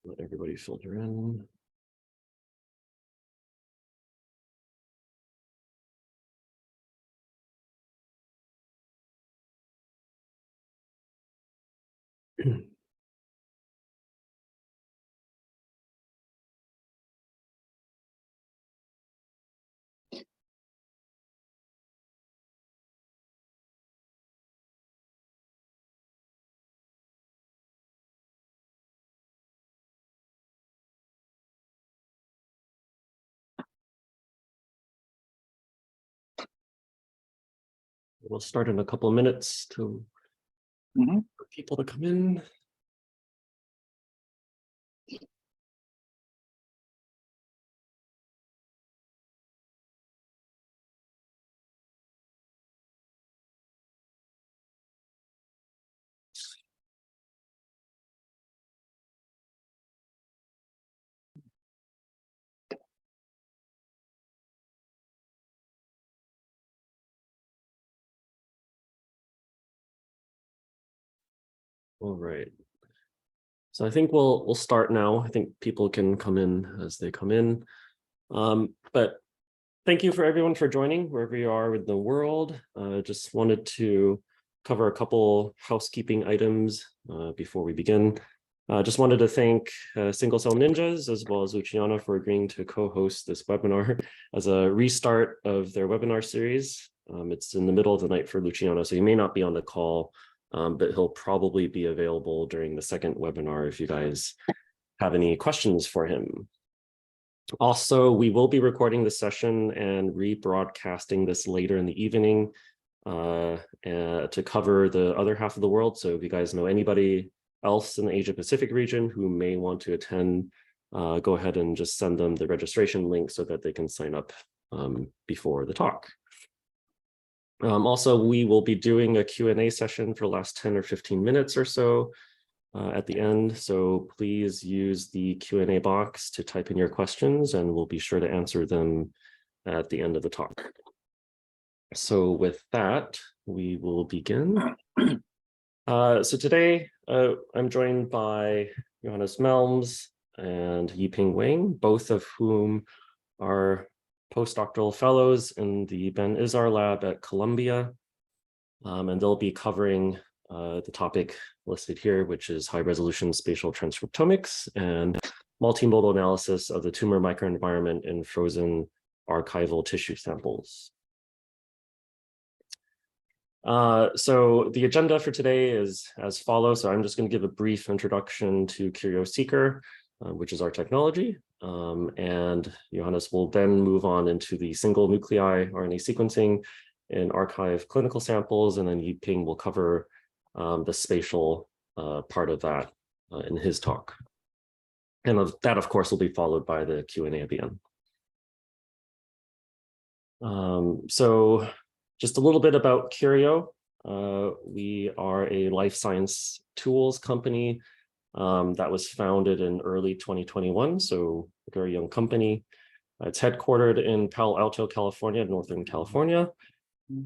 Let everybody filter in. We'll start in a couple of minutes for people to come in. All right. So I think we'll start now. I think people can come in as they come in. But thank you for everyone for joining wherever you are in the world. Just wanted to cover a couple housekeeping items before we begin. Just wanted to thank Single Cell Ninjas as well as Luciana for agreeing to co-host this webinar as a restart of their webinar series. It's in the middle of the night for Luciana, so you may not be on the call. But he'll probably be available during the second webinar if you guys have any questions for him. Also, we will be recording the session and rebroadcasting this later in the evening to cover the other half of the world. So if you guys know anybody else in the Asia Pacific region who may want to attend, go ahead and just send them the registration link so that they can sign up before the talk. Also, we will be doing a Q&A session for the last 10 or 15 minutes or so at the end. So please use the Q&A box to type in your questions, and we'll be sure to answer them at the end of the talk. So with that, we will begin. So today, I'm joined by Johannes Melms and Yiping Wang, both of whom are postdoctoral fellows in the Ben Izar Lab at Columbia, and they'll be covering the topic listed here, which is high-resolution spatial transcriptomics and multi-modal analysis of the tumor microenvironment in frozen archival tissue samples. So the agenda for today is as follows. So I'm just going to give a brief introduction to Curio Seeker, which is our technology. And Johannes will then move on into the single nuclei RNA sequencing and archive clinical samples, and then Yiping will cover the spatial part of that in his talk. And that, of course, will be followed by the Q&A at the end. So just a little bit about Curio. We are a life science tools company that was founded in early 2021, so a very young company. It's headquartered in Palo Alto, California, Northern California,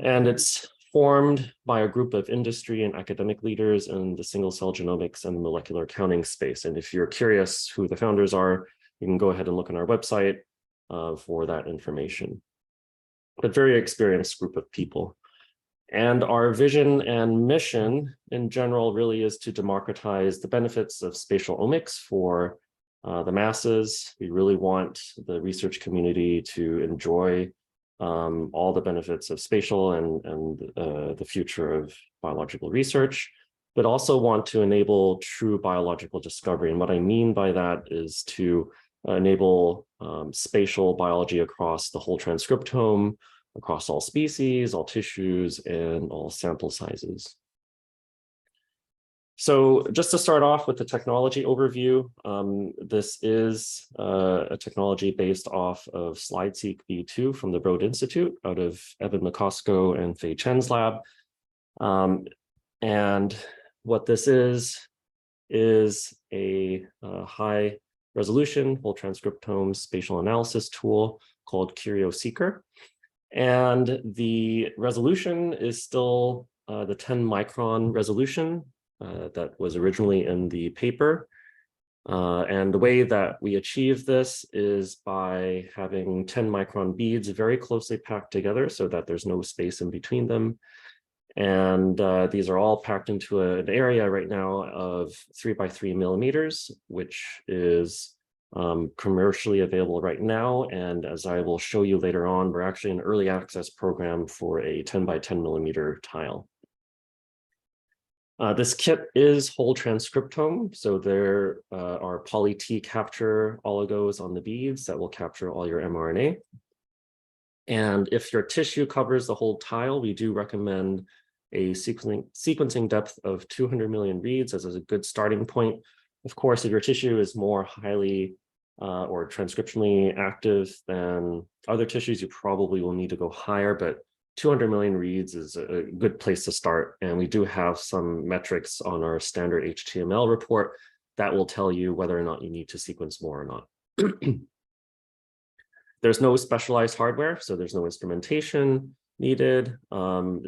and it's formed by a group of industry and academic leaders in the single-cell genomics and molecular counting space. And if you're curious who the founders are, you can go ahead and look on our website for that information. But very experienced group of people. And our vision and mission in general really is to democratize the benefits of spatial omics for the masses. We really want the research community to enjoy all the benefits of spatial and the future of biological research, but also want to enable true biological discovery. And what I mean by that is to enable spatial biology across the whole transcriptome, across all species, all tissues, and all sample sizes. So just to start off with the technology overview, this is a technology based off of Slide-seq V2 from the Broad Institute out of Evan McCosco and Fei Chen's lab. And what this is a high resolution whole transcriptome spatial analysis tool called Curio Seeker. And the resolution is still the 10 micron resolution that was originally in the paper. And the way that we achieve this is by having 10 micron beads very closely packed together so that there's no space in between them. And these are all packed into an area right now of 3 by 3 millimeters, which is commercially available right now. And as I will show you later on, we're actually in an early access program for a 10 by 10 millimeter tile. This kit is whole transcriptome. So there are poly-T capture oligos on the beads that will capture all your mRNA. And if your tissue covers the whole tile, we do recommend a sequencing depth of 200 million reads as a good starting point. Of course, if your tissue is more highly or transcriptionally active than other tissues, you probably will need to go higher, but 200 million reads is a good place to start. And we do have some metrics on our standard HTML report that will tell you whether or not you need to sequence more or not. There's no specialized hardware, so there's no instrumentation needed,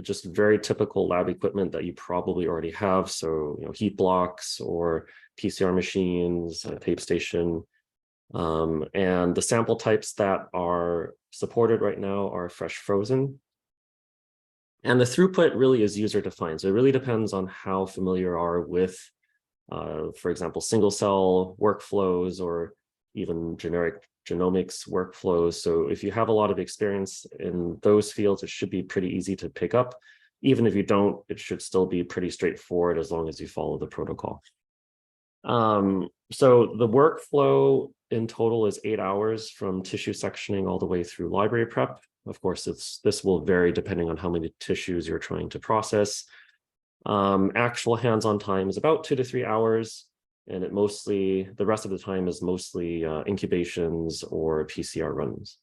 just very typical lab equipment that you probably already have. So, heat blocks or PCR machines, a tape station. And the sample types that are supported right now are fresh frozen. And the throughput really is user defined. So it really depends on how familiar you are with, for example, single cell workflows or even generic genomics workflows. So if you have a lot of experience in those fields, it should be pretty easy to pick up. Even if you don't, it should still be pretty straightforward as long as you follow the protocol. So the workflow in total is 8 hours from tissue sectioning all the way through library prep. Of course, this will vary depending on how many tissues you're trying to process. Actual hands-on time is about 2 to 3 hours, and the rest of the time is mostly incubations or PCR runs.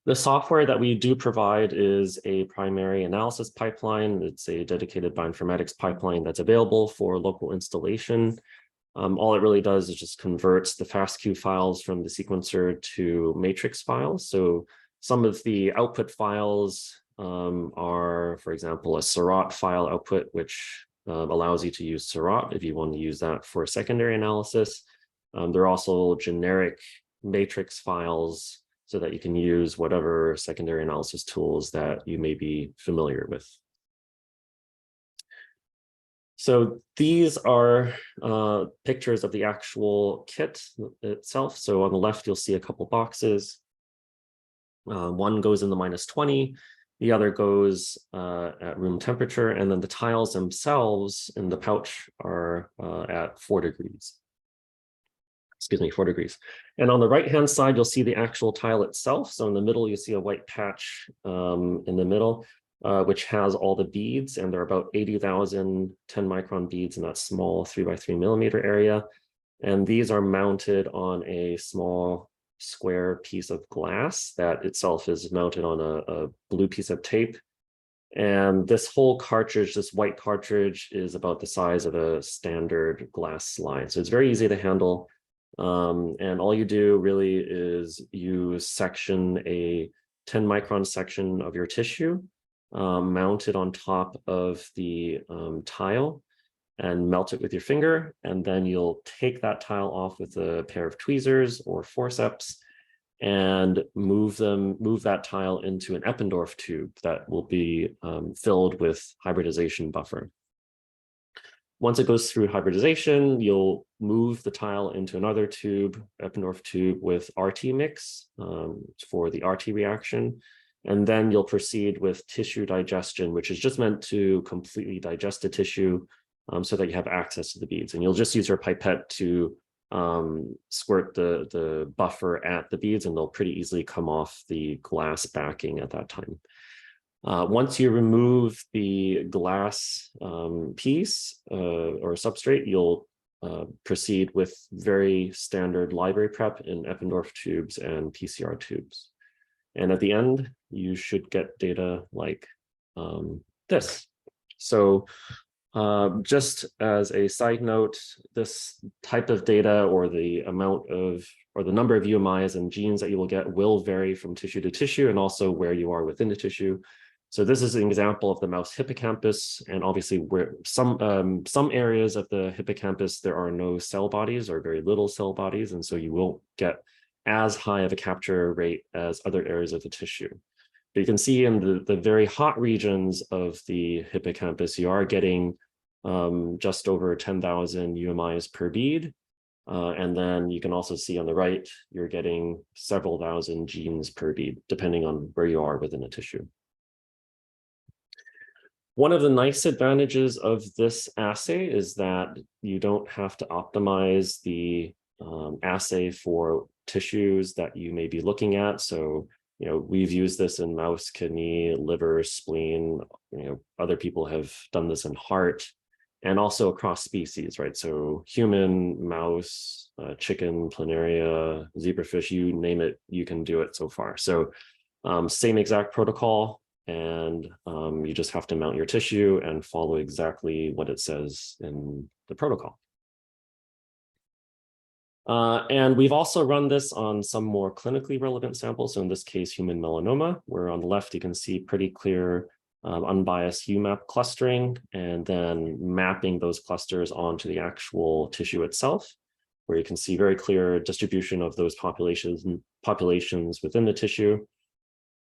The software that we do provide is a primary analysis pipeline. It's a dedicated bioinformatics pipeline that's available for local installation. All it really does is just converts the FASTQ files from the sequencer to matrix files. So some of the output files are, for example, a Seurat file output, which allows you to use Seurat if you want to use that for secondary analysis. There are also generic matrix files so that you can use whatever secondary analysis tools that you may be familiar with. So these are pictures of the actual kit itself. So on the left, you'll see a couple boxes. One goes in the -20, the other goes at room temperature, and then the tiles themselves in the pouch are at 4 degrees. Excuse me, 4 degrees. And on the right-hand side, you'll see the actual tile itself. So in the middle, you see a white patch in the middle, which has all the beads, and there are about 80,000 10 micron beads in that small 3 by 3 millimeter area. And these are mounted on a small square piece of glass that itself is mounted on a blue piece of tape. And this whole cartridge, this white cartridge, is about the size of a standard glass slide. So it's very easy to handle. And all you do really is you section a 10 micron section of your tissue, mount it on top of the tile and melt it with your finger. And then you'll take that tile off with a pair of tweezers or forceps and move that tile into an Eppendorf tube that will be filled with hybridization buffer. Once it goes through hybridization, you'll move the tile into another tube, Eppendorf tube, with RT mix for the RT reaction. And then you'll proceed with tissue digestion, which is just meant to completely digest the tissue so that you have access to the beads. And you'll just use your pipette to squirt the buffer at the beads, and they'll pretty easily come off the glass backing at that time. Once you remove the glass piece or substrate, you'll proceed with very standard library prep in Eppendorf tubes and PCR tubes. And at the end, you should get data like this. So just as a side note, this type of data or the amount of, or the number of UMIs and genes that you will get will vary from tissue to tissue and also where you are within the tissue. So this is an example of the mouse hippocampus, and obviously where some areas of the hippocampus, there are no cell bodies or very little cell bodies, and so you won't get as high of a capture rate as other areas of the tissue. But you can see in the very hot regions of the hippocampus, you are getting just over 10,000 UMIs per bead. And then you can also see on the right, you're getting several thousand genes per bead, depending on where you are within the tissue. One of the nice advantages of this assay is that you don't have to optimize the assay for tissues that you may be looking at. So, we've used this in mouse, kidney, liver, spleen. Other people have done this in heart, and also across species, right? So human, mouse, chicken, planaria, zebrafish, you name it, you can do it so far. So same exact protocol, and you just have to mount your tissue and follow exactly what it says in the protocol. And we've also run this on some more clinically relevant samples. So in this case, human melanoma, where on the left, you can see pretty clear unbiased UMAP clustering, and then mapping those clusters onto the actual tissue itself, where you can see very clear distribution of those populations within the tissue.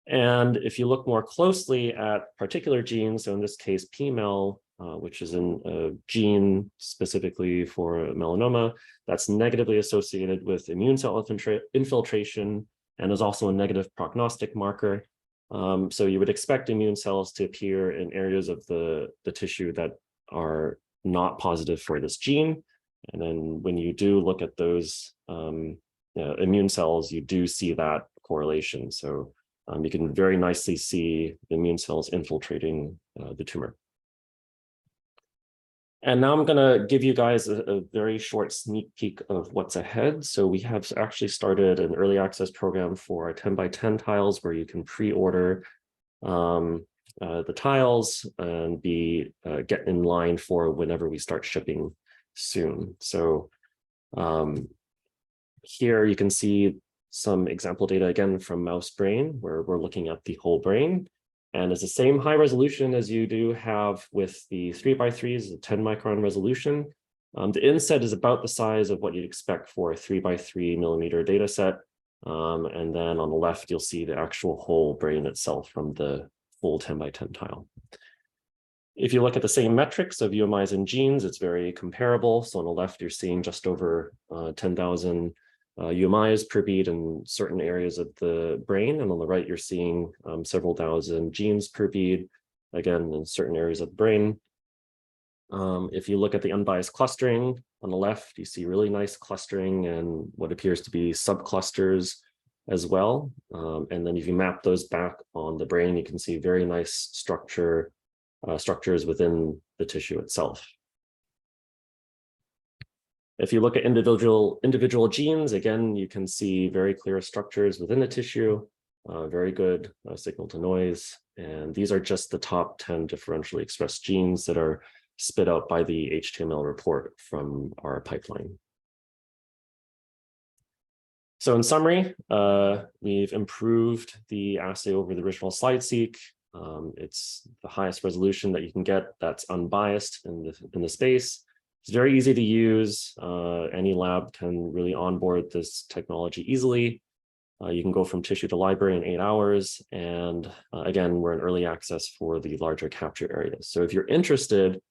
And if you look more closely at particular genes, so in this case, PMEL, which is a gene specifically for melanoma, that's negatively associated with immune cell infiltration and is also a negative prognostic marker. So you would expect immune cells to appear in areas of the tissue that are not positive for this gene. And then when you do look at those immune cells, you do see that correlation. So you can very nicely see the immune cells infiltrating the tumor. And now I'm going to give you guys a very short sneak peek of what's ahead. So we have actually started an early access program for our 10 by 10 tiles, where you can pre-order the tiles and get in line for whenever we start shipping soon. So here you can see some example data again from mouse brain, where we're looking at the whole brain. And it's the same high resolution as you do have with the 3x3s, the 10 micron resolution. The inset is about the size of what you'd expect for a 3x3 millimeter data set. And then on the left, you'll see the actual whole brain itself from the full 10 by 10 tile. If you look at the same metrics of UMIs and genes, it's very comparable. So on the left, you're seeing just over 10,000 UMIs per bead in certain areas of the brain. And on the right, you're seeing several thousand genes per bead, again, in certain areas of the brain. If you look at the unbiased clustering on the left, you see really nice clustering and what appears to be subclusters as well. And then if you map those back on the brain, you can see very nice structures within the tissue itself. If you look at individual genes, again, you can see very clear structures within the tissue, very good signal to noise. And these are just the top 10 differentially expressed genes that are spit out by the HTML report from our pipeline. So in summary, we've improved the assay over the original Slide-seq. It's the highest resolution that you can get that's unbiased in the space. It's very easy to use. Any lab can really onboard this technology easily. You can go from tissue to library in 8 hours. And again, we're in early access for the larger capture areas. So if you're interested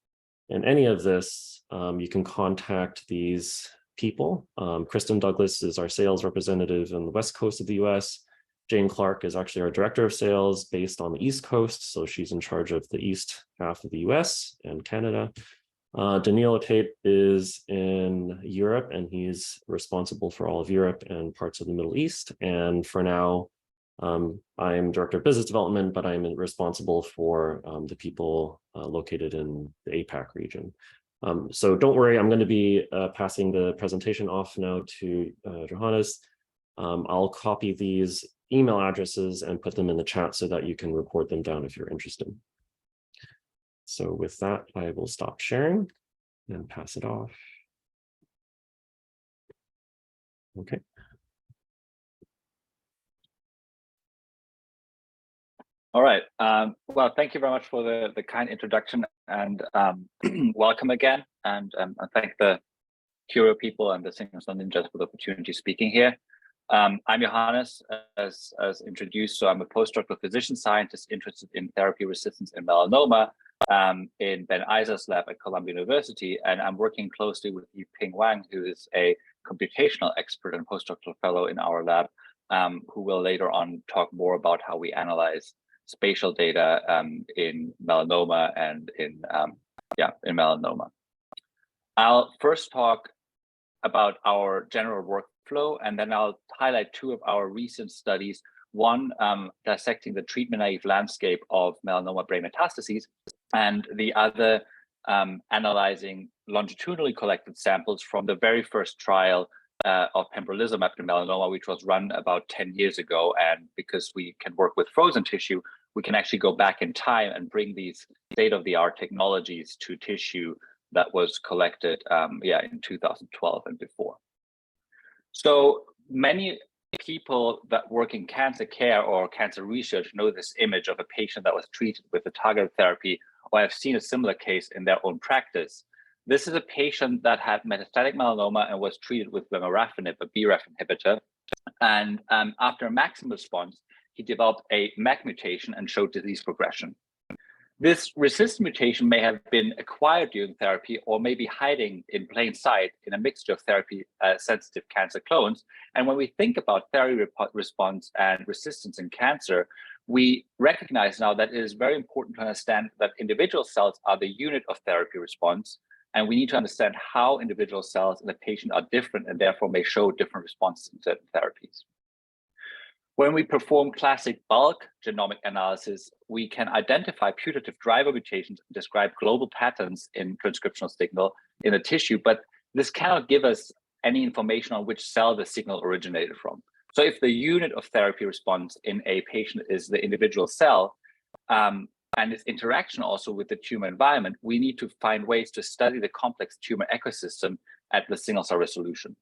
in any of this, you can contact these people. Kristen Douglas is our sales representative on the West Coast of the US. Jane Clark is actually our director of sales based on the East Coast. So she's in charge of the East half of the US and Canada. Daniil Tate is in Europe, and he's responsible for all of Europe and parts of the Middle East. And for now, I'm director of business development, but I'm responsible for the people located in the APAC region. So don't worry, I'm going to be passing the presentation off now to Johannes. I'll copy these email addresses and put them in the chat so that you can report them down if you're interested. So with that, I will stop sharing and pass it off. Okay. All right. Well, thank you very much for the kind introduction, and welcome again. And I thank the Curio people and the Singers and Ninjas for the opportunity speaking here. I'm Johannes, as introduced. So I'm a postdoctoral physician scientist interested in therapy resistance in melanoma in Ben Izar's lab at Columbia University. And I'm working closely with Yiping Wang, who is a computational expert and postdoctoral fellow in our lab, who will later on talk more about how we analyze spatial data in melanoma and in melanoma. I'll first talk about our general workflow, and then I'll highlight two of our recent studies. One dissecting the treatment-naive landscape of melanoma brain metastases, and the other analyzing longitudinally collected samples from the very first trial of pembrolizumab in melanoma, which was run about 10 years ago. And because we can work with frozen tissue, we can actually go back in time and bring these state-of-the-art technologies to tissue that was collected in 2012 and before. So many people that work in cancer care or cancer research know this image of a patient that was treated with a targeted therapy, or have seen a similar case in their own practice. This is a patient that had metastatic melanoma and was treated with vemurafenib, a BRAF inhibitor. And after a maximal response, he developed a MEK mutation and showed disease progression. This resistant mutation may have been acquired during therapy or may be hiding in plain sight in a mixture of therapy-sensitive cancer clones. And when we think about therapy response and resistance in cancer, we recognize now that it is very important to understand that individual cells are the unit of therapy response, and we need to understand how individual cells in the patient are different and therefore may show different responses in certain therapies. When we perform classic bulk genomic analysis, we can identify putative driver mutations and describe global patterns in transcriptional signal in the tissue, but this cannot give us any information on which cell the signal originated from. So if the unit of therapy response in a patient is the individual cell, and its interaction also with the tumor environment, we need to find ways to study the complex tumor ecosystem at the single cell resolution.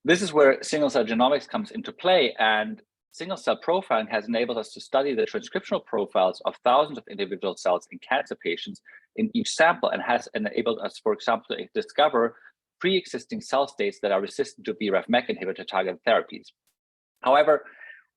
This is where single cell genomics comes into play, and single cell profiling has enabled us to study the transcriptional profiles of thousands of individual cells in cancer patients in each sample, and has enabled us, for example, to discover pre-existing cell states that are resistant to BRAF MEK inhibitor targeted therapies. However,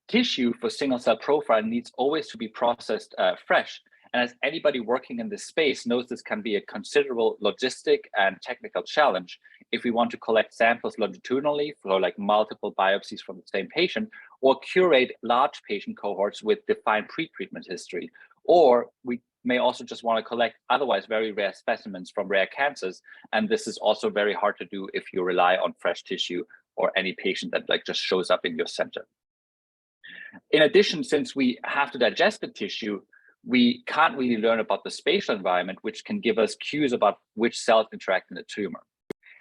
tissue for single cell profiling needs always to be processed fresh. And as anybody working in this space knows, this can be a considerable logistic and technical challenge if we want to collect samples longitudinally for like multiple biopsies from the same patient, or curate large patient cohorts with defined pre-treatment history. Or we may also just want to collect otherwise very rare specimens from rare cancers. And this is also very hard to do if you rely on fresh tissue or any patient that like just shows up in your center. In addition, since we have to digest the tissue, we can't really learn about the spatial environment, which can give us cues about which cells interact in the tumor.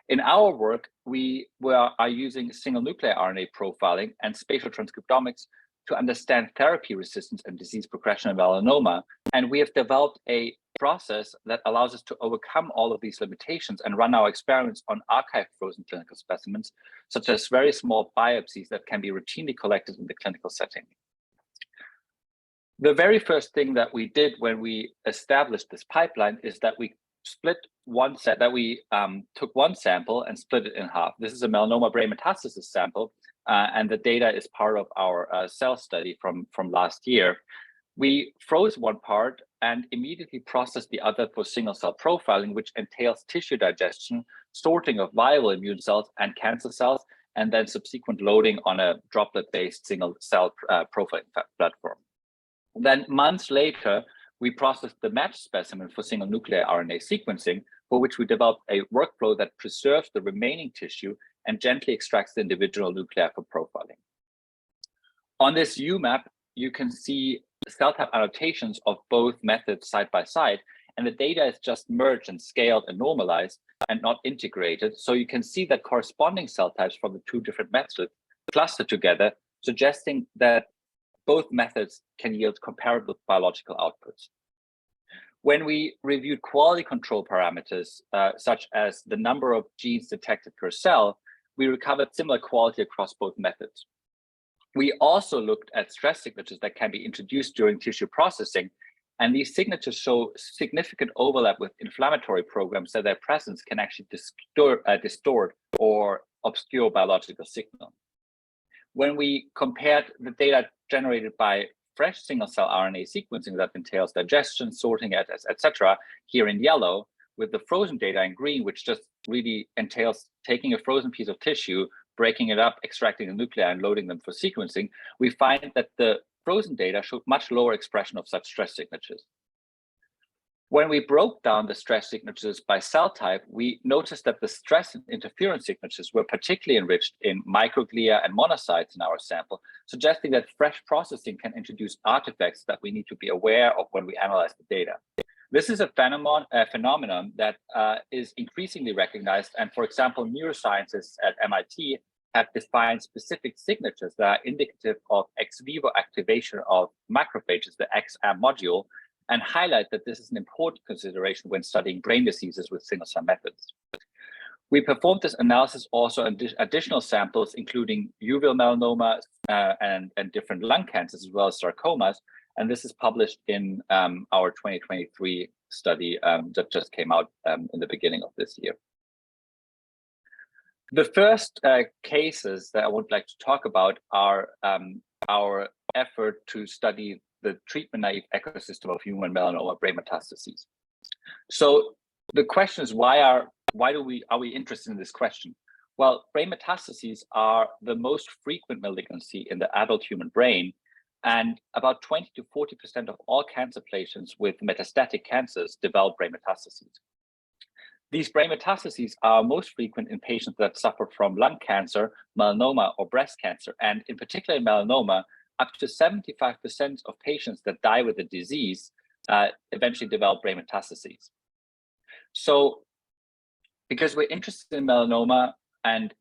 In our work, we are using single nuclear RNA profiling and spatial transcriptomics to understand therapy resistance and disease progression in melanoma. And we have developed a process that allows us to overcome all of these limitations and run our experiments on archived frozen clinical specimens, such as very small biopsies that can be routinely collected in the clinical setting. The very first thing that we did when we established this pipeline is that we took one sample and split it in half. This is a melanoma brain metastasis sample, and the data is part of our cell study from last year. We froze one part and immediately processed the other for single cell profiling, which entails tissue digestion, sorting of viable immune cells and cancer cells, and then subsequent loading on a droplet-based single cell profiling platform. Then months later, we processed the matched specimen for single nuclear RNA sequencing, for which we developed a workflow that preserves the remaining tissue and gently extracts the individual nuclei for profiling. On this UMAP, you can see cell type annotations of both methods side by side, and the data is just merged and scaled and normalized and not integrated. So you can see that corresponding cell types from the two different methods clustered together, suggesting that both methods can yield comparable biological outputs. When we reviewed quality control parameters, such as the number of genes detected per cell, we recovered similar quality across both methods. We also looked at stress signatures that can be introduced during tissue processing, and these signatures show significant overlap with inflammatory programs, so their presence can actually distort or obscure biological signal. When we compared the data generated by fresh single-cell RNA sequencing that entails digestion, sorting, etc., here in yellow, with the frozen data in green, which just really entails taking a frozen piece of tissue, breaking it up, extracting the nuclei, and loading them for sequencing, we find that the frozen data showed much lower expression of such stress signatures. When we broke down the stress signatures by cell type, we noticed that the stress and interference signatures were particularly enriched in microglia and monocytes in our sample, suggesting that fresh processing can introduce artifacts that we need to be aware of when we analyze the data. This is a phenomenon that is increasingly recognized, and for example, neuroscientists at MIT have defined specific signatures that are indicative of ex vivo activation of macrophages, the XAM module, and highlight that this is an important consideration when studying brain diseases with single-cell methods. We performed this analysis also on additional samples, including uveal melanoma and different lung cancers, as well as sarcomas, and this is published in our 2023 study that just came out in the beginning of this year. The first cases that I would like to talk about are our effort to study the treatment-naive ecosystem of human melanoma brain metastases. So the question is, are we interested in this question? Well, brain metastases are the most frequent malignancy in the adult human brain, and about 20 to 40% of all cancer patients with metastatic cancers develop brain metastases. These brain metastases are most frequent in patients that suffer from lung cancer, melanoma, or breast cancer, and in particular in melanoma, up to 75% of patients that die with the disease eventually develop brain metastases. So because we're interested in melanoma and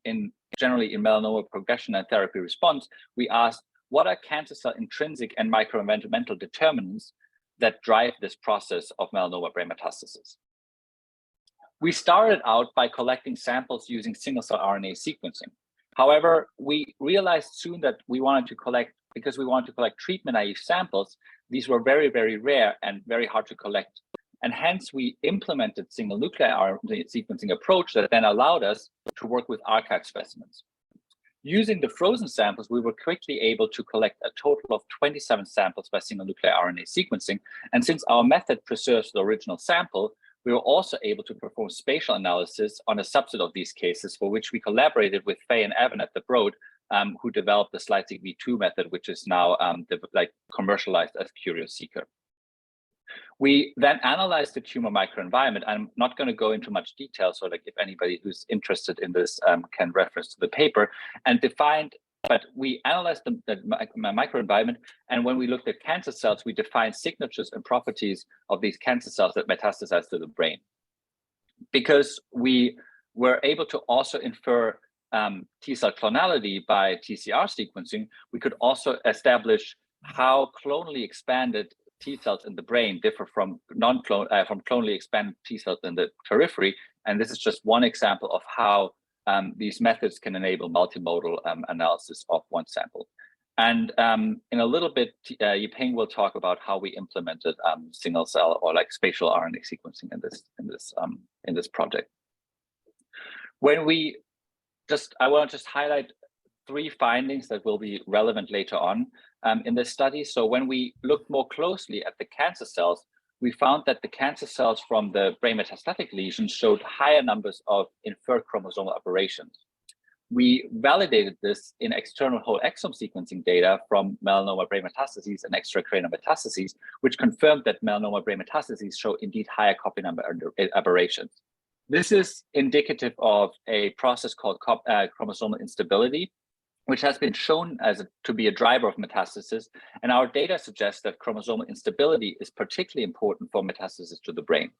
generally in melanoma progression and therapy response, we asked, what are cancer cell intrinsic and microenvironmental determinants that drive this process of melanoma brain metastasis? We started out by collecting samples using single-cell RNA sequencing. However, we realized soon that because we wanted to collect treatment-naive samples, these were very, very rare and very hard to collect. And hence, we implemented single nuclei RNA sequencing approach that then allowed us to work with archive specimens. Using the frozen samples, we were quickly able to collect a total of 27 samples by single nuclei RNA sequencing. And since our method preserves the original sample, we were also able to perform spatial analysis on a subset of these cases, for which we collaborated with Faye and Evan at the Broad, who developed the Slide-seq V2 method, which is now commercialized as Curio Seeker. We then analyzed the tumor microenvironment. I'm not going to go into much detail, so if anybody who's interested in this can reference to the paper, but we analyzed the microenvironment, and when we looked at cancer cells, we defined signatures and properties of these cancer cells that metastasize to the brain. Because we were able to also infer T-cell clonality by TCR sequencing, we could also establish how clonally expanded T-cells in the brain differ from clonally expanded T-cells in the periphery. And this is just one example of how these methods can enable multimodal analysis of one sample. And in a little bit, Yipeng will talk about how we implemented single cell or spatial RNA sequencing in this project. I want to just highlight 3 findings that will be relevant later on in this study. So when we looked more closely at the cancer cells, we found that the cancer cells from the brain metastatic lesions showed higher numbers of inferred chromosomal aberrations. We validated this in external whole exome sequencing data from melanoma brain metastases and extracranial metastases, which confirmed that melanoma brain metastases show indeed higher copy number aberrations. This is indicative of a process called chromosomal instability, which has been shown to be a driver of metastasis. And our data suggests that chromosomal instability is particularly important for metastasis to the brain.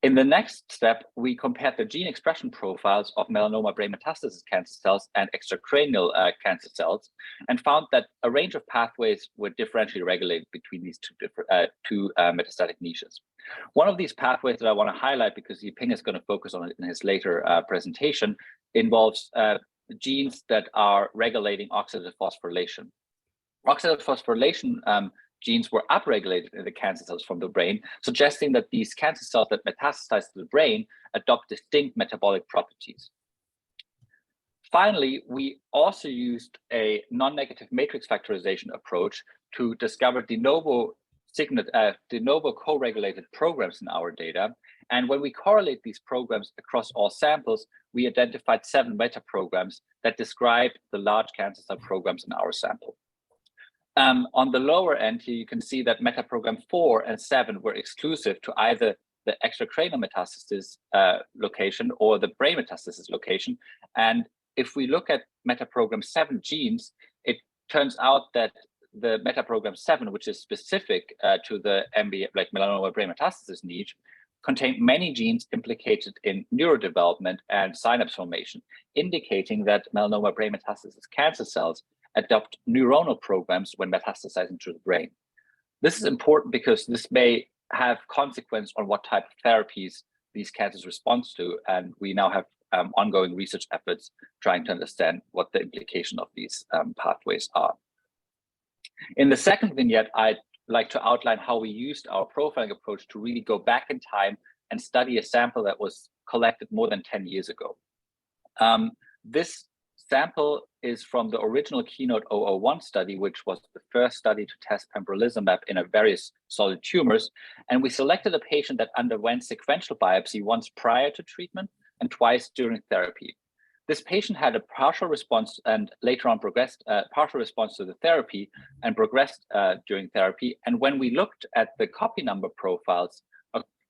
In the next step, we compared the gene expression profiles of melanoma brain metastasis cancer cells and extracranial cancer cells, and found that a range of pathways were differentially regulated between these two metastatic niches. One of these pathways that I want to highlight, because Yipeng is going to focus on it in his later presentation, involves genes that are regulating oxidative phosphorylation. Oxidative phosphorylation genes were upregulated in the cancer cells from the brain, suggesting that these cancer cells that metastasize to the brain adopt distinct metabolic properties. Finally, we also used a non-negative matrix factorization approach to discover de novo co-regulated programs in our data. And when we correlate these programs across all samples, we identified 7 meta-programs that describe the large cancer cell programs in our sample. On the lower end here, you can see that meta-program 4 and 7 were exclusive to either the extracranial metastasis location or the brain metastasis location. And if we look at meta-program 7 genes, it turns out that the meta-program 7, which is specific to the MB, like melanoma brain metastasis niche, contain many genes implicated in neurodevelopment and synapse formation, indicating that melanoma brain metastasis cancer cells adopt neuronal programs when metastasizing to the brain. This is important because this may have consequence on what type of therapies these cancers respond to, and we now have ongoing research efforts trying to understand what the implication of these pathways are. In the second vignette, I'd like to outline how we used our profiling approach to really go back in time and study a sample that was collected more than 10 years ago. This sample is from the original Keynote 001 study, which was the first study to test pembrolizumab in various solid tumors. And we selected a patient that underwent sequential biopsy once prior to treatment and twice during therapy. This patient had a partial response and later on progressed, partial response to the therapy and progressed during therapy. And when we looked at the copy number profiles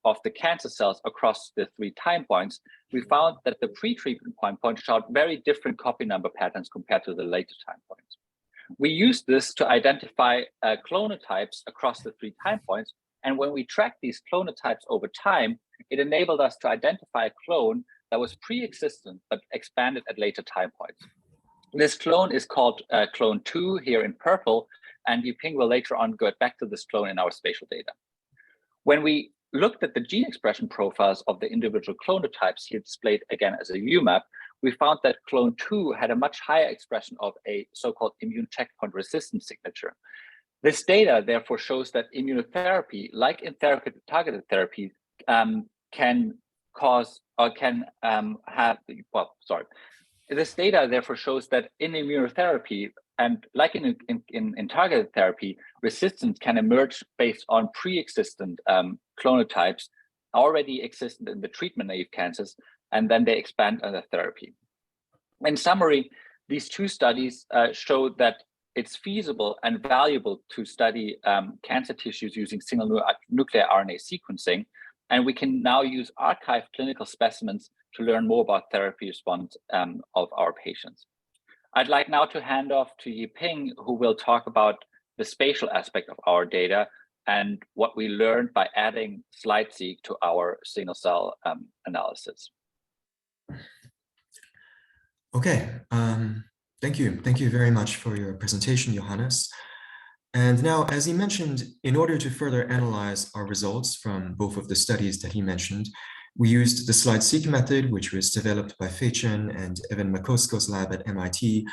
of the cancer cells across the 3 time points, we found that the pre-treatment time point showed very different copy number patterns compared to the later time points. We used this to identify clonotypes across the 3 time points. And when we tracked these clonotypes over time, it enabled us to identify a clone that was pre-existent but expanded at later time points. This clone is called clone 2 here in purple, and Yuping will later on go back to this clone in our spatial data. When we looked at the gene expression profiles of the individual clonotypes here displayed again as a UMAP, we found that clone 2 had a much higher expression of a so-called immune checkpoint resistance signature. This data therefore shows that immunotherapy, like in targeted therapy, can cause or can have, well, sorry. This data therefore shows that in immunotherapy and like in targeted therapy, resistance can emerge based on pre-existent clonotypes already existent in the treatment-naive cancers, and then they expand under therapy. In summary, these 2 studies show that it's feasible and valuable to study cancer tissues using single nuclear RNA sequencing, and we can now use archived clinical specimens to learn more about therapy response of our patients. I'd like now to hand off to Yiping, who will talk about the spatial aspect of our data and what we learned by adding Slide-seq to our single cell analysis. Okay, thank you. Thank you very much for your presentation, Johannes. And now, as he mentioned, in order to further analyze our results from both of the studies that he mentioned, we used the Slide-seq method, which was developed by Fei Chen and Evan Makosko's lab at MIT,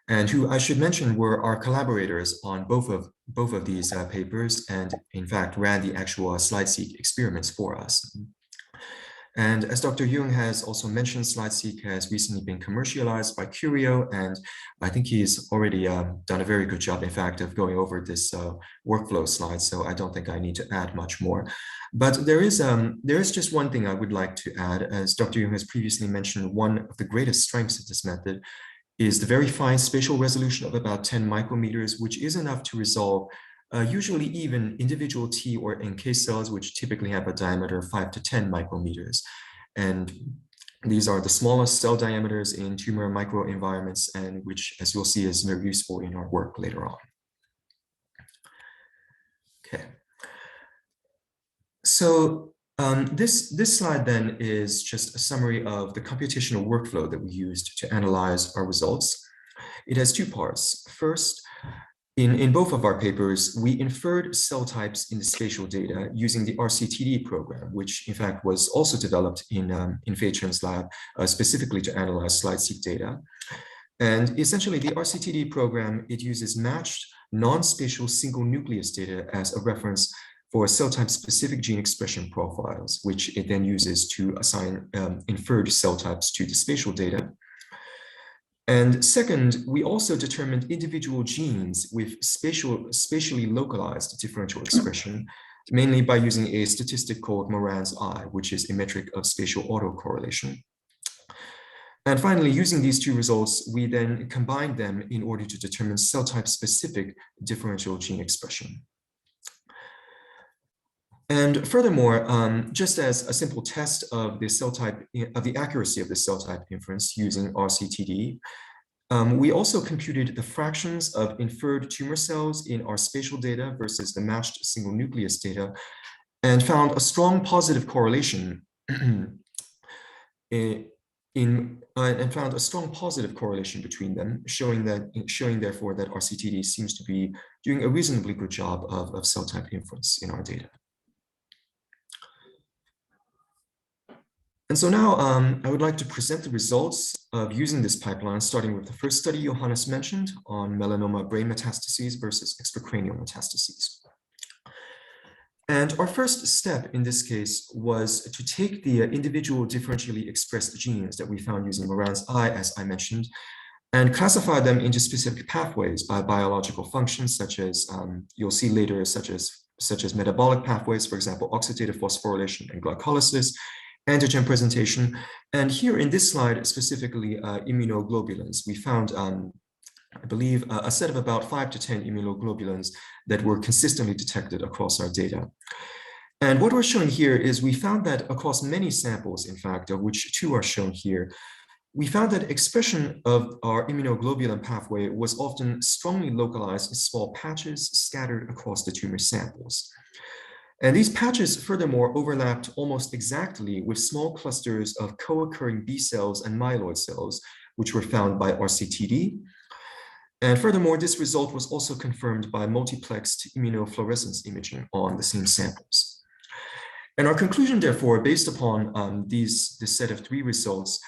and who I should mention were our collaborators on both of these papers, and in fact ran the actual Slide-seq experiments for us. And as Dr. Jung has also mentioned, Slide-seq has recently been commercialized by Curio, and I think he's already done a very good job, in fact, of going over this workflow slide, so I don't think I need to add much more. But there is just one thing I would like to add. As Dr. Jung has previously mentioned, one of the greatest strengths of this method is the very fine spatial resolution of about 10 micrometers, which is enough to resolve usually even individual T or NK cells, which typically have a diameter of 5 to 10 micrometers. And these are the smallest cell diameters in tumor microenvironments, and which, as you'll see, is very useful in our work later on. Okay. So this slide then is just a summary of the computational workflow that we used to analyze our results. It has 2 parts. First, in both of our papers, we inferred cell types in the spatial data using the RCTD program, which in fact was also developed in Fei Chen's lab specifically to analyze Slide-seq data. And essentially, the RCTD program, it uses matched non-spatial single nucleus data as a reference for cell type specific gene expression profiles, which it then uses to assign inferred cell types to the spatial data. And second, we also determined individual genes with spatially localized differential expression, mainly by using a statistic called Moran's I, which is a metric of spatial autocorrelation. And finally, using these two results, we then combined them in order to determine cell type specific differential gene expression. And furthermore, just as a simple test of the cell type, of the accuracy of the cell type inference using RCTD, we also computed the fractions of inferred tumor cells in our spatial data versus the matched single nucleus data, and found a strong positive correlation and found a strong positive correlation between them, showing therefore that RCTD seems to be doing a reasonably good job of cell type inference in our data. And so now I would like to present the results of using this pipeline, starting with the first study Johannes mentioned on melanoma brain metastases versus extracranial metastases. And our first step in this case was to take the individual differentially expressed genes that we found using Moran's I, as I mentioned, and classify them into specific pathways by biological functions, such as you'll see later, such as metabolic pathways, for example, oxidative phosphorylation and glycolysis, antigen presentation. And here in this slide, specifically immunoglobulins, we found, I believe, a set of about 5 to 10 immunoglobulins that were consistently detected across our data. And what we're showing here is we found that across many samples, in fact, of which 2 are shown here, we found that expression of our immunoglobulin pathway was often strongly localized in small patches scattered across the tumor samples. And these patches furthermore overlapped almost exactly with small clusters of co-occurring B cells and myeloid cells, which were found by RCTD. And furthermore, this result was also confirmed by multiplexed immunofluorescence imaging on the same samples. And our conclusion, therefore, based upon this set of 3 results,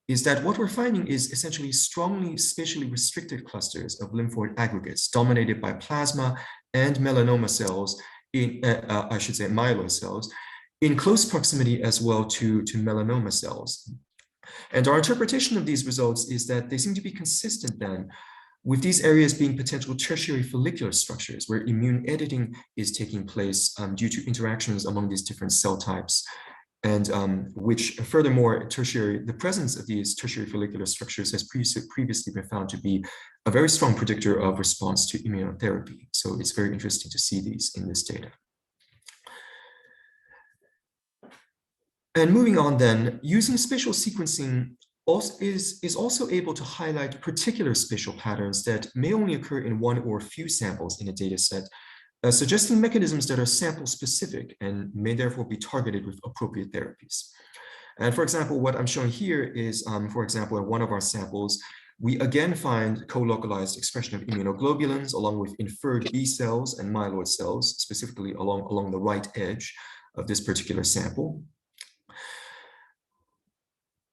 is that what we're finding is essentially strongly spatially restricted clusters of lymphoid aggregates dominated by plasma and melanoma cells, I should say myeloid cells, in close proximity as well to melanoma cells. And our interpretation of these results is that they seem to be consistent then with these areas being potential tertiary follicular structures where immune editing is taking place due to interactions among these different cell types, and which furthermore the presence of these tertiary follicular structures has previously been found to be a very strong predictor of response to immunotherapy. So it's very interesting to see these in this data. And moving on then, using spatial sequencing is also able to highlight particular spatial patterns that may only occur in 1 or a few samples in a data set, suggesting mechanisms that are sample specific and may therefore be targeted with appropriate therapies. And for example, what I'm showing here is, for example, in one of our samples, we again find co-localized expression of immunoglobulins along with inferred B cells and myeloid cells, specifically along the right edge of this particular sample.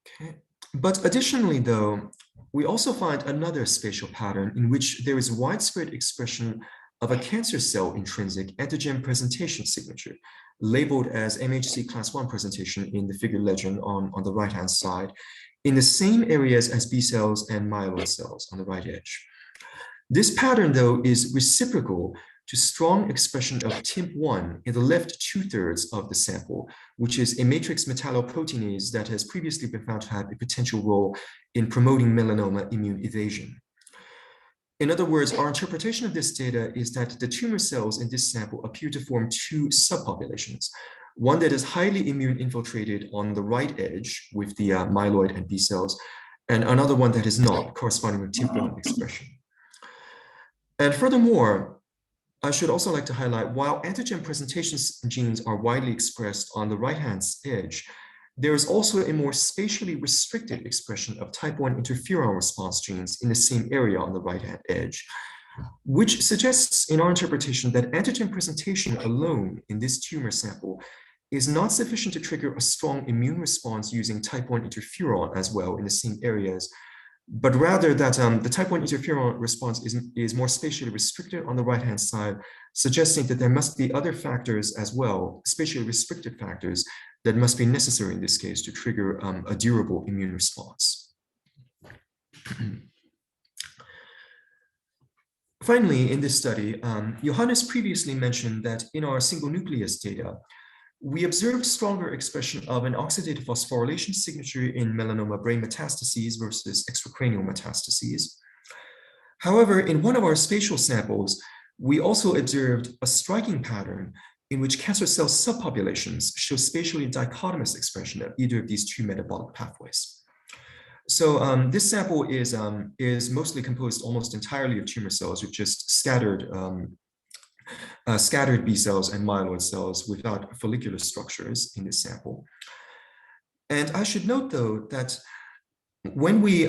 Okay. But additionally, though, we also find another spatial pattern in which there is widespread expression of a cancer cell intrinsic antigen presentation signature, labeled as MHC class 1 presentation in the figure legend on the right-hand side, in the same areas as B cells and myeloid cells on the right edge. This pattern, though, is reciprocal to strong expression of TIMP1 in the left 2/3 of the sample, which is a matrix metalloproteinase that has previously been found to have a potential role in promoting melanoma immune evasion. In other words, our interpretation of this data is that the tumor cells in this sample appear to form 2 subpopulations, one that is highly immune infiltrated on the right edge with the myeloid and B cells, and another one that is not, corresponding with TIMP1 expression. And furthermore, I should also like to highlight, while antigen presentation genes are widely expressed on the right-hand edge, there is also a more spatially restricted expression of type 1 interferon response genes in the same area on the right-hand edge, which suggests in our interpretation that antigen presentation alone in this tumor sample is not sufficient to trigger a strong immune response using type 1 interferon as well in the same areas, but rather that the type 1 interferon response is more spatially restricted on the right-hand side, suggesting that there must be other factors as well, spatially restricted factors that must be necessary in this case to trigger a durable immune response. Finally, in this study, Johannes previously mentioned that in our single nucleus data, we observed stronger expression of an oxidative phosphorylation signature in melanoma brain metastases versus extracranial metastases. However, in one of our spatial samples, we also observed a striking pattern in which cancer cell subpopulations show spatially dichotomous expression of either of these two metabolic pathways. So this sample is mostly composed almost entirely of tumor cells with just scattered B cells and myeloid cells without follicular structures in this sample. And I should note, though, that when we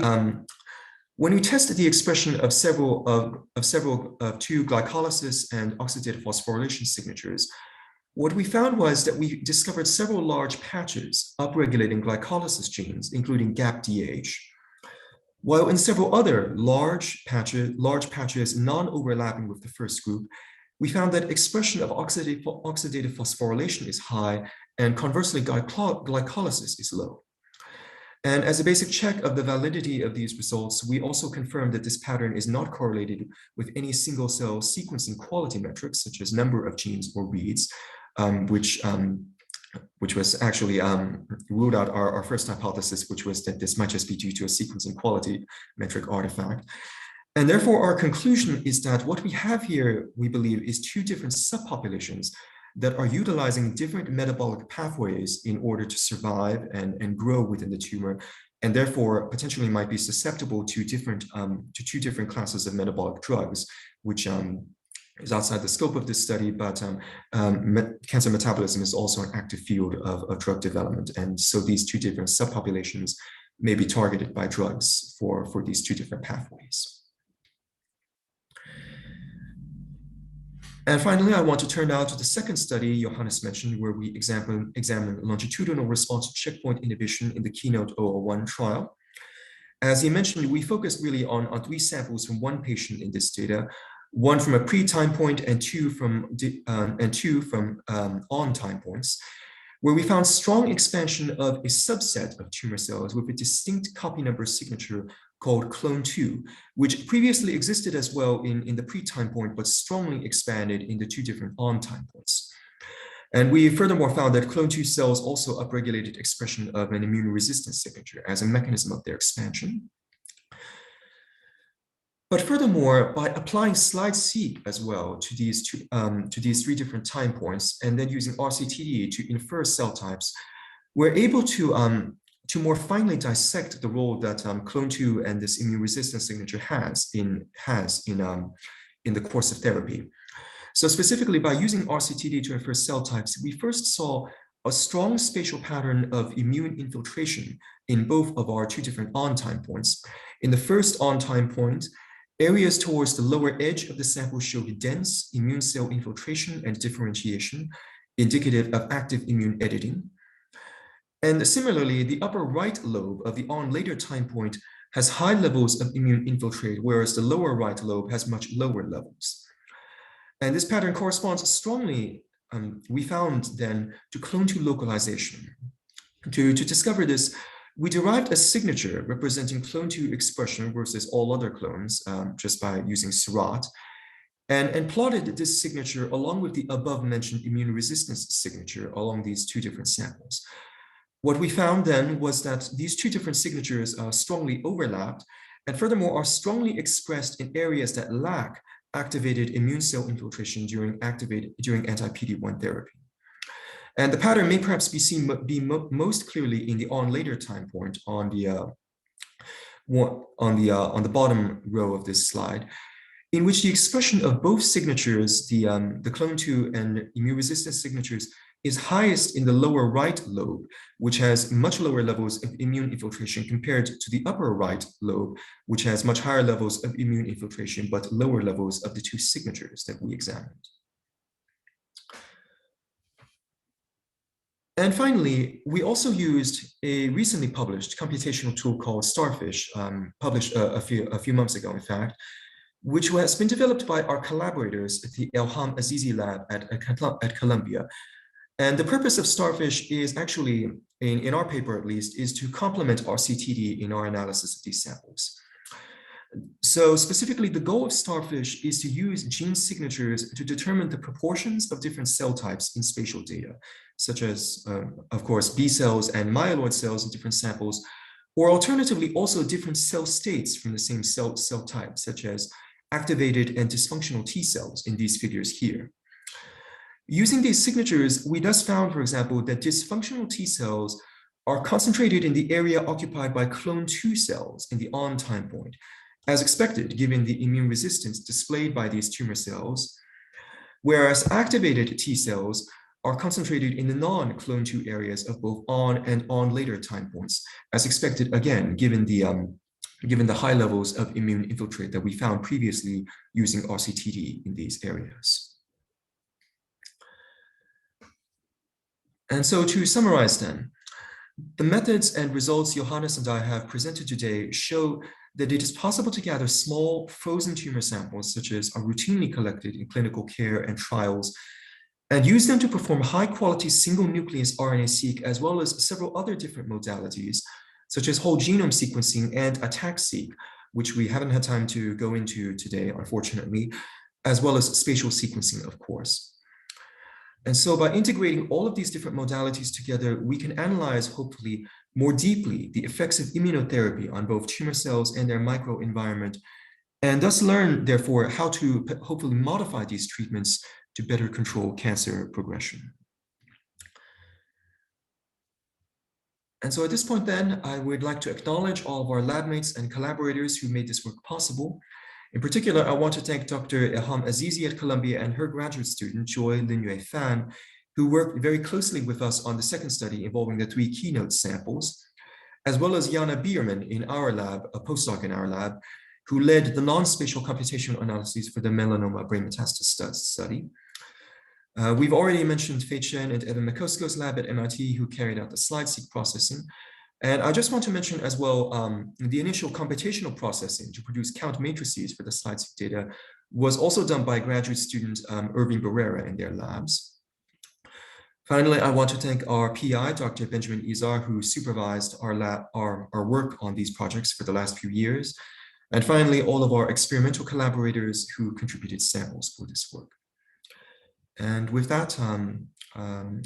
tested the expression of two glycolysis and oxidative phosphorylation signatures, what we found was that we discovered several large patches upregulating glycolysis genes, including GAPDH, while in several other large patches non-overlapping with the first group, we found that expression of oxidative phosphorylation is high, and conversely, glycolysis is low. And as a basic check of the validity of these results, we also confirmed that this pattern is not correlated with any single cell sequencing quality metrics, such as number of genes or reads, which was actually ruled out our first hypothesis, which was that this might just be due to a sequencing quality metric artifact. And therefore, our conclusion is that what we have here, we believe, is two different subpopulations that are utilizing different metabolic pathways in order to survive and grow within the tumor, and therefore potentially might be susceptible to two different classes of metabolic drugs, which is outside the scope of this study, but cancer metabolism is also an active field of drug development. And so these two different subpopulations may be targeted by drugs for these two different pathways. And finally, I want to turn now to the second study Johannes mentioned, where we examined longitudinal response to checkpoint inhibition in the KEYNOTE-001 trial. As he mentioned, we focused really on 3 samples from 1 patient in this data, 1 from a pre-time point and 2 from on time points, where we found strong expansion of a subset of tumor cells with a distinct copy number signature called clone2, which previously existed as well in the pre-time point, but strongly expanded in the 2 different on time points. And we furthermore found that clone2 cells also upregulated expression of an immune resistance signature as a mechanism of their expansion. But furthermore, by applying Slide-seq as well to these 3 different time points, and then using RCTD to infer cell types, we're able to more finely dissect the role that clone2 and this immune resistance signature has in the course of therapy. So specifically, by using RCTD to infer cell types, we first saw a strong spatial pattern of immune infiltration in both of our 2 different on time points. In the first on time point, areas towards the lower edge of the sample showed dense immune cell infiltration and differentiation, indicative of active immune editing. And similarly, the upper right lobe of the on later time point has high levels of immune infiltrate, whereas the lower right lobe has much lower levels. And this pattern corresponds strongly, we found then, to clone2 localization. To discover this, we derived a signature representing clone2 expression versus all other clones just by using Seurat, and plotted this signature along with the above mentioned immune resistance signature along these 2 different samples. What we found then was that these 2 different signatures strongly overlapped, and furthermore are strongly expressed in areas that lack activated immune cell infiltration during anti-PD-1 therapy. And the pattern may perhaps be seen most clearly in the on later time point on the bottom row of this slide, in which the expression of both signatures, the clone2 and immune resistance signatures, is highest in the lower right lobe, which has much lower levels of immune infiltration compared to the upper right lobe, which has much higher levels of immune infiltration, but lower levels of the 2 signatures that we examined. And finally, we also used a recently published computational tool called Starfish, published a few months ago, in fact, which has been developed by our collaborators at the Elham Azizi Lab at Columbia. And the purpose of Starfish is actually, in our paper at least, is to complement RCTD in our analysis of these samples. So specifically, the goal of Starfish is to use gene signatures to determine the proportions of different cell types in spatial data, such as, of course, B cells and myeloid cells in different samples, or alternatively, also different cell states from the same cell type, such as activated and dysfunctional T cells in these figures here. Using these signatures, we thus found, for example, that dysfunctional T cells are concentrated in the area occupied by clone 2 cells in the on time point, as expected, given the immune resistance displayed by these tumor cells, whereas activated T cells are concentrated in the non-clone 2 areas of both on and on later time points, as expected, again, given the high levels of immune infiltrate that we found previously using RCTD in these areas. And so to summarize then, the methods and results Johannes and I have presented today show that it is possible to gather small frozen tumor samples, such as are routinely collected in clinical care and trials, and use them to perform high-quality single nucleus RNA-seq, as well as several other different modalities, such as whole genome sequencing and ATAC-seq, which we haven't had time to go into today, unfortunately, as well as spatial sequencing, of course. And so by integrating all of these different modalities together, we can analyze, hopefully, more deeply the effects of immunotherapy on both tumor cells and their microenvironment, and thus learn, therefore, how to hopefully modify these treatments to better control cancer progression. And so at this point then, I would like to acknowledge all of our lab mates and collaborators who made this work possible. In particular, I want to thank Dr. Elham Azizi at Columbia and her graduate student, Joy Linyue Fan, who worked very closely with us on the second study involving the 3 keynote samples, as well as Jana Bierman in our lab, a postdoc in our lab, who led the non-spatial computational analyses for the melanoma brain metastasis study. We've already mentioned Fei Chen and Evan McCusko's lab at MIT, who carried out the slide-seq processing. And I just want to mention as well, the initial computational processing to produce count matrices for the slide-seq data was also done by graduate student Irving Barrera in their labs. Finally, I want to thank our PI, Dr. Benjamin Izar, who supervised our work on these projects for the last few years. And finally, all of our experimental collaborators who contributed samples for this work. And with that,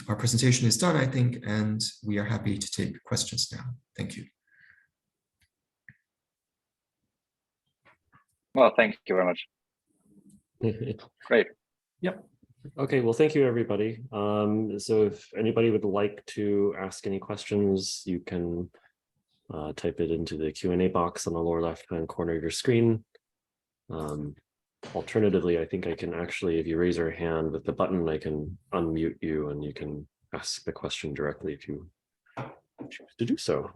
our presentation is done, I think, and we are happy to take questions now. Thank you. Well, thank you very much. Great. Yep. Okay, well, thank you, everybody. So if anybody would like to ask any questions, you can type it into the Q&A box on the lower left-hand corner of your screen. Alternatively, I think I can actually, if you raise your hand with the button, I can unmute you and you can ask the question directly if you choose to do so.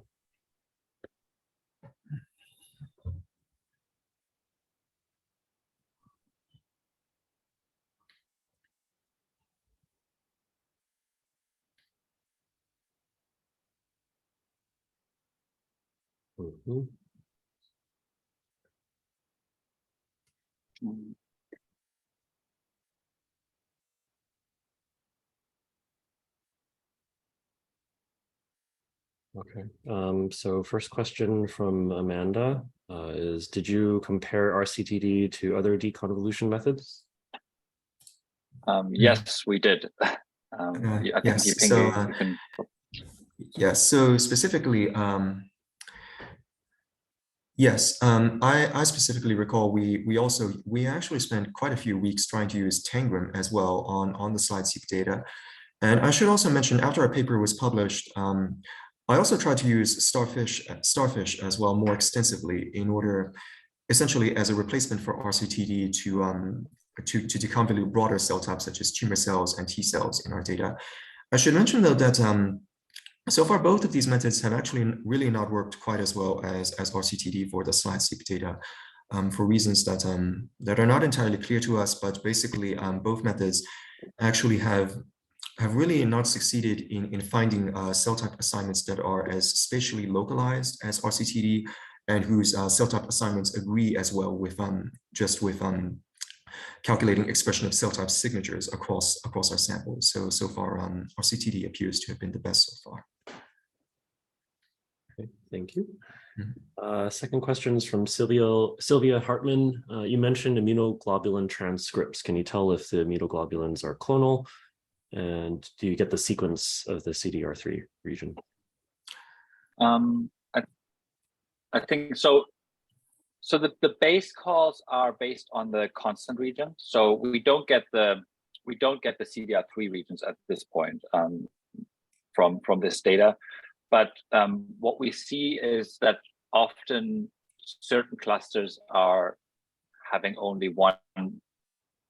Mm-hmm. Okay, so first question from Amanda is, did you compare RCTD to other deconvolution methods? Yes, we did. I think yes, so specifically, yes, I specifically recall we actually spent quite a few weeks trying to use Tangram as well on the slide-seq data. And I should also mention, after our paper was published, I also tried to use Starfish as well more extensively in order, essentially as a replacement for RCTD to deconvolute broader cell types such as tumor cells and T cells in our data. I should mention though that so far both of these methods have actually really not worked quite as well as RCTD for the slide-seq data for reasons that are not entirely clear to us, but basically both methods actually have have really not succeeded in finding cell type assignments that are as spatially localized as RCTD and whose cell type assignments agree as well with just with calculating expression of cell type signatures across our samples. So far, RCTD appears to have been the best so far. Okay, thank you. Mm-hmm. Second question is from Sylvia Hartman. You mentioned immunoglobulin transcripts. Can you tell if the immunoglobulins are clonal? And do you get the sequence of the CDR3 region? I think so. So the base calls are based on the constant region. So we don't get the CDR3 regions at this point from this data. But what we see is that often certain clusters are having only one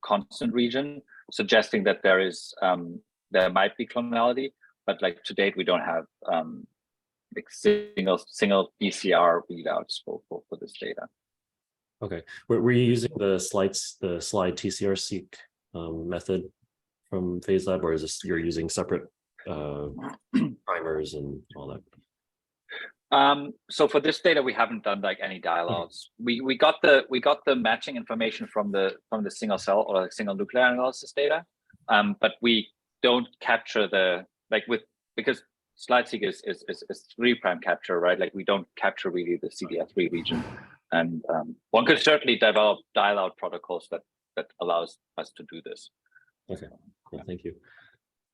constant region, suggesting that there might be clonality. But like to date, we don't have like single BCR readouts for this data. Okay, were you using the slide TCR-seq method from Phase Lab, or is this you're using separate primers and all that? So for this data, we haven't done like any dialogues. We got the matching information from the single cell or like single nuclear analysis data, but we don't capture because Slide-seq is 3' capture, right? Like we don't capture really the CDR3 region, and one could certainly develop dial-out protocols that allows us to do this. Okay, cool, thank you.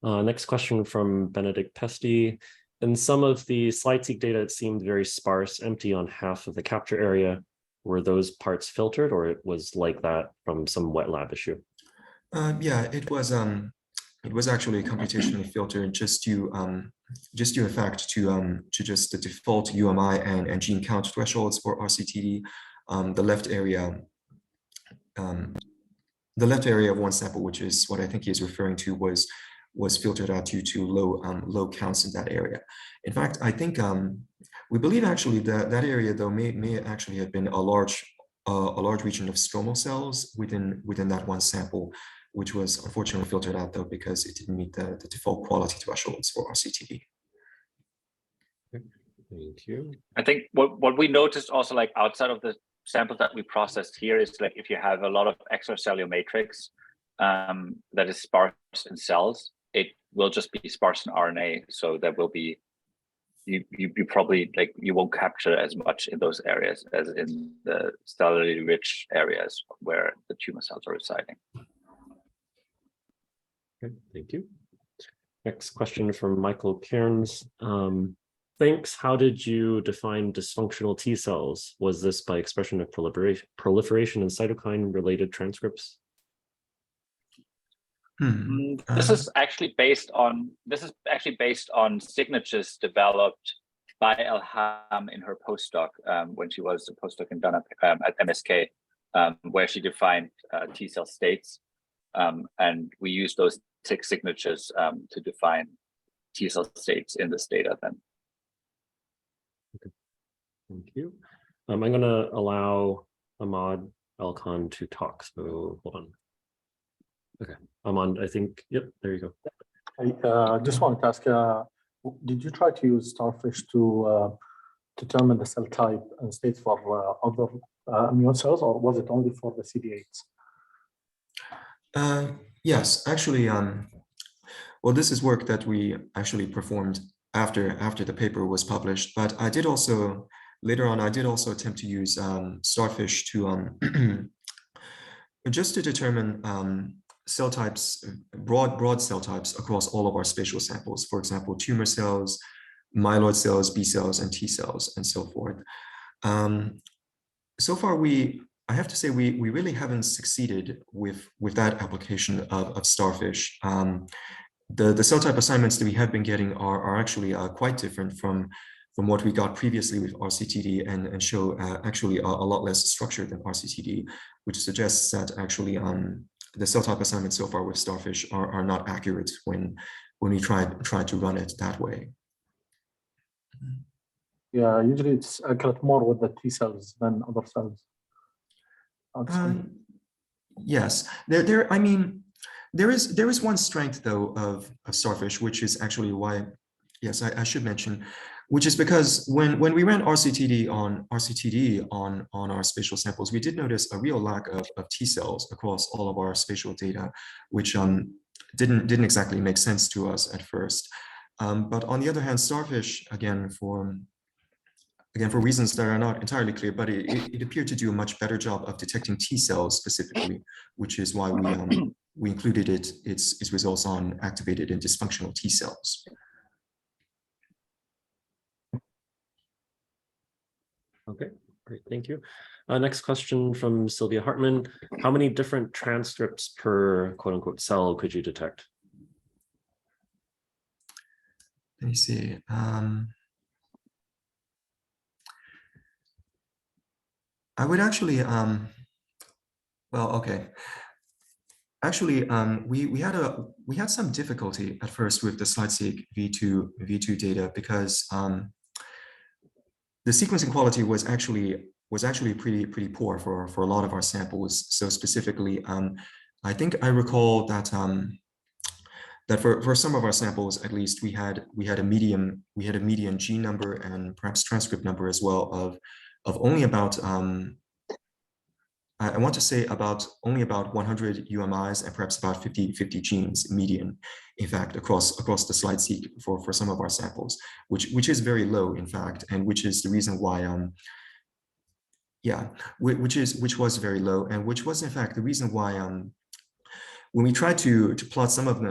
Next question from Benedict Pesti. In some of the Slide-seq data, it seemed very sparse, empty on half of the capture area. Were those parts filtered, or it was like that from some wet lab issue? Yeah, it was actually computationally filtered just due in fact to just the default UMI and gene count thresholds for RCTD. The left area of one sample, which is what I think he is referring to, was filtered out due to low counts in that area. In fact, I think we believe actually that area though may actually have been a large region of stromal cells within that one sample, which was unfortunately filtered out though because it didn't meet the default quality thresholds for RCTD. Thank you. I think what we noticed also, like outside of the samples that we processed here, is like if you have a lot of extracellular matrix that is sparse in cells, it will just be sparse in RNA. So there will be you probably like you won't capture as much in those areas as in the cellularly rich areas where the tumor cells are residing. Okay, thank you. Next question from Michael Cairns. Thanks. How did you define dysfunctional T cells? Was this by expression of proliferation and cytokine-related transcripts? This is actually based on signatures developed by Elham in her postdoc when she was a postdoc in Ghana at MSK, where she defined T cell states, and we used those 6 signatures to define T cell states in this data. Then. Okay. Thank you. I'm going to allow Ahmad Alkhan to talk. So hold on. Okay, Ahmad, I think, yep, there you go. I just wanted to ask, did you try to use starfish to determine the cell type and states for other immune cells, or was it only for the CD8s? Yes, actually, well, this is work that we actually performed after the paper was published, but I did also, later on, I did also attempt to use starfish to, just to determine cell types, broad cell types across all of our spatial samples. For example, tumor cells, myeloid cells, B cells, and T cells, and so forth. So far, I have to say we really haven't succeeded with that application of starfish. The cell type assignments that we have been getting are actually quite different from what we got previously with RCTD and show actually a lot less structure than RCTD, which suggests that actually the cell type assignments so far with starfish are not accurate when we try to run it that way. Yeah, usually it's accurate more with the T cells than other cells. Yes, I mean, There is one strength though of Starfish, which is actually why, yes, I should mention, which is because when we ran RCTD on our spatial samples, we did notice a real lack of T cells across all of our spatial data, which didn't exactly make sense to us at first. But on the other hand, Starfish, again for reasons that are not entirely clear, but it appeared to do a much better job of detecting T cells specifically, which is why we included its results on activated and dysfunctional T cells. Okay, great, thank you. Next question from Sylvia Hartman. How many different transcripts per quote unquote cell could you detect? Let me see. I would actually, well, okay. Actually, we had some difficulty at first with the Slide-seq V2 data because the sequencing quality was actually pretty poor for a lot of our samples. So specifically, I think I recall that that for some of our samples, at least, we had a median gene number and perhaps transcript number as well of only about I want to say only about 100 UMIs and perhaps about 50 genes median, in fact, across the Slide-seq for some of our samples, which is very low, in fact, and which is the reason why which was very low, and which was in fact the reason why when we tried to plot some of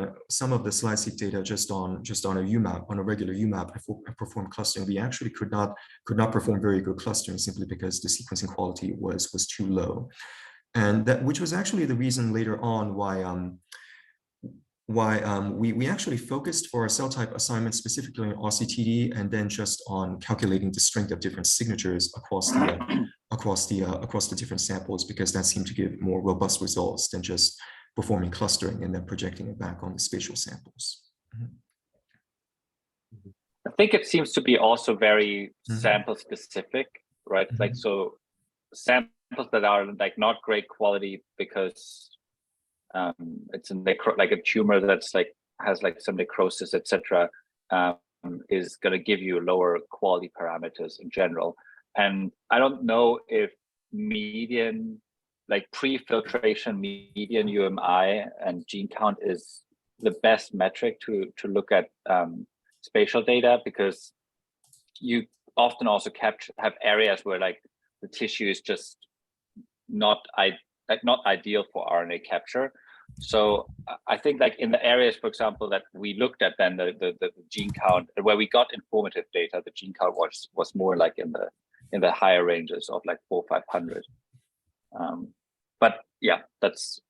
the Slide-seq data just on a UMAP, on a regular UMAP, and perform clustering, we actually could not perform very good clustering simply because the sequencing quality was too low, and which was actually the reason later on why we actually focused for our cell type assignment specifically on RCTD and then just on calculating the strength of different signatures across the different samples, because that seemed to give more robust results than just performing clustering and then projecting it back on the spatial samples. I think it seems to be also very sample specific, right? Like, so samples that are like not great quality because it's like a tumor that's like has like some necrosis, etc., is going to give you lower quality parameters in general. And I don't know if median, like pre-filtration median UMI and gene count is the best metric to look at spatial data, because you often also have areas where like the tissue is just not ideal for RNA capture. So I think like in the areas, for example, that we looked at, then the gene count, where we got informative data, the gene count was more like in the higher ranges of like 400-500. But yeah, that's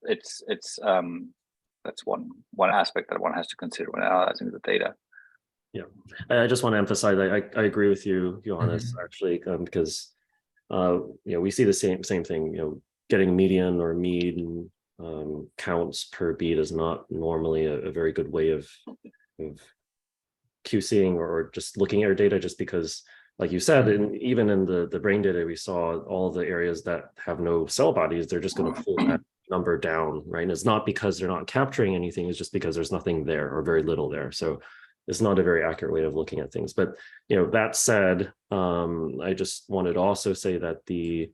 one aspect that one has to consider when analyzing the data. Yeah, I just want to emphasize that I agree with you, Johannes, actually, because we see the same thing. Getting median or mean counts per beat is not normally a very good way of QCing or just looking at your data, just because, like you said, even in the brain data, we saw all the areas that have no cell bodies, they're just going to pull that number down, right? And it's not because they're not capturing anything, it's just because there's nothing there or very little there. So it's not a very accurate way of looking at things. But that said, I just wanted to also say that the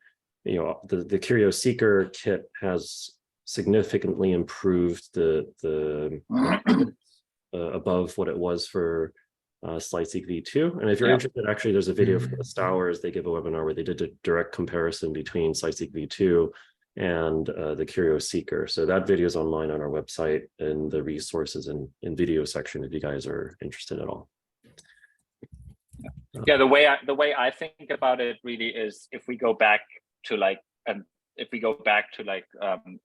Curio Seeker kit has significantly improved the above what it was for Slide-seq V2. And if you're interested, actually, there's a video from the Stowers. They give a webinar where they did a direct comparison between Slide-seq V2 and the Curio Seeker. So that video is online on our website in the resources and video section if you guys are interested at all. Yeah, the way I think about it really is if we go back to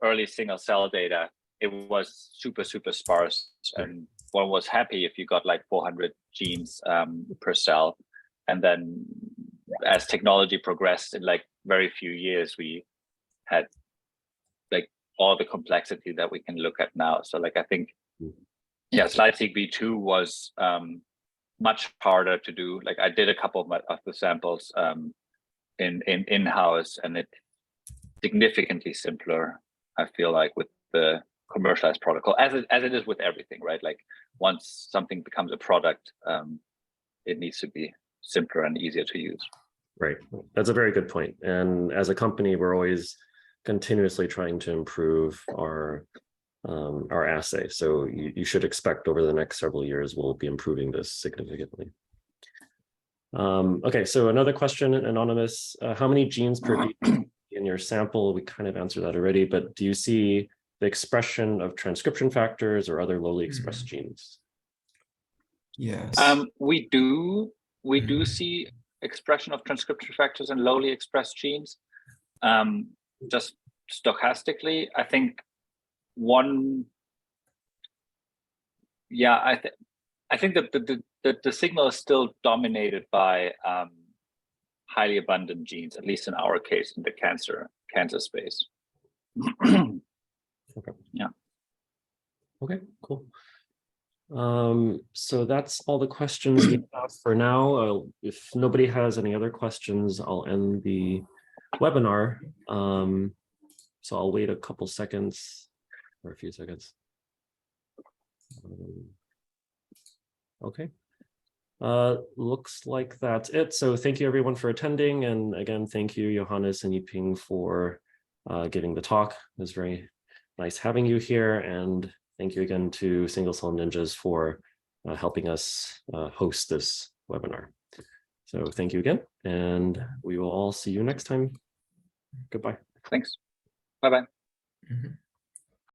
early single cell data, it was super sparse, and one was happy if you got like 400 genes per cell. And then as technology progressed in like very few years, we had like all the complexity that we can look at now. So like I think Slide-seq V2 was much harder to do. Like I did a couple of the samples in-house, and it significantly simpler, I feel like, with the commercialized protocol, as it is with everything, right? Like once something becomes a product, it needs to be simpler and easier to use. Right. That's a very good point. And as a company, we're always continuously trying to improve our assay. So you should expect over the next several years, we'll be improving this significantly. Okay, so another question, anonymous, how many genes per beat in your sample? We kind of answered that already, but do you see the expression of transcription factors or other lowly expressed genes? Yes. We do see expression of transcription factors in lowly expressed genes. Just stochastically, I think I think that the signal is still dominated by highly abundant genes, at least in our case, in the cancer space. Okay. Yeah. Okay, cool. So that's all the questions we have for now. If nobody has any other questions, I'll end the webinar. So I'll wait a couple seconds or a few seconds. Okay. Looks like that's it. So thank you everyone for attending. And again, thank you, Johannes and Yiping, for giving the talk. It was very nice having you here. And thank you again to Single Cell Ninjas for helping us host this webinar. So thank you again, and we will all see you next time. Goodbye. Thanks. Bye-bye. Mhm.